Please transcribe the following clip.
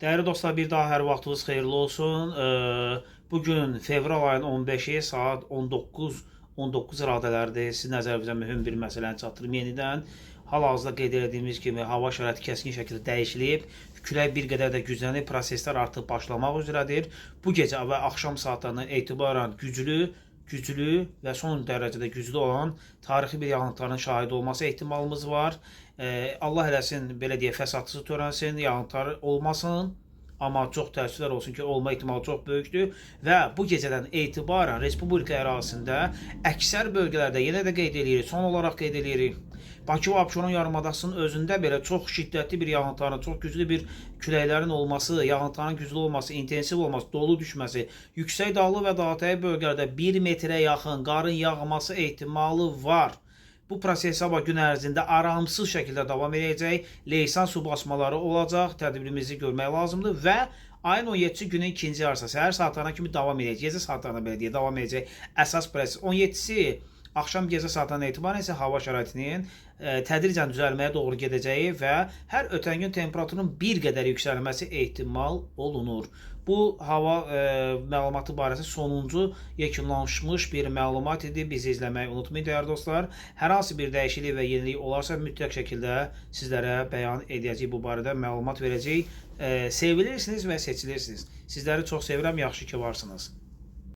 Değerli dostlar, bir daha hər vaxtınız xeyirli olsun. Bugün fevral ayının 15-i saat 19 radələrdir. Sizin nəzərinizə mühüm bir məsələni çatdırım yenidən. Hal-hazırda qeyd etdiyimiz kimi hava şəraiti kəskin şəkildə dəyişilib. Külək bir qədər də güclənib, proseslər artıq başlamaq üzrədir. Bu gecə və axşam saatlarından etibarən güclü və son dərəcədə güclü olan tarixi bir yağıntıların şahidi olması ehtimalımız var. Allah eləsin, belə deyə fəsadsız törənsin, yağıntılar olmasın. Amma çox təəssüflər olsun ki, olma ehtimalı çox böyükdür və bu gecədən etibarən Respublika ərazisində əksər bölgələrdə yenə də qeyd edirik, son olaraq qeyd edirik. Bakı və Abşeron yarımadasının özündə belə çox şiddətli bir yağıntıların, çox güclü bir küləklərin olması, yağıntıların güclü olması, intensiv olması, dolu düşməsi, yüksək dağlı və dağətəyi bölgələrdə 1 metrə yaxın qarın yağması ehtimalı var. Bu proses sabah gün ərzində aramsız şəkildə davam edəcək. Leysan su basmaları olacaq. Tədbirimizi görmək lazımdır və ayın 17-ci günün ikinci yarısı səhər saatlarına kimi davam edəcək. Gecə saatlarına belə deyə davam edəcək. Əsas proses 17-si axşam gecə saatlarına etibarən isə hava şəraitinin tədricən düzəlməyə doğru gedəcəyi və hər ötən gün temperaturun bir qədər yüksəlməsi ehtimal olunur. Bu hava məlumatı barəsində sonuncu yekunlaşmış bir məlumat idi. Bizi izləməyi unutmayın dəyərli dostlar. Hər hansı bir dəyişiklik və yenilik olarsa mütləq şəkildə sizlərə bəyan edəcəyik, bu barədə məlumat verəcəyik. Sevilirsiniz və seçilirsiniz. Sizləri çox sevirəm, yaxşı ki varsınız.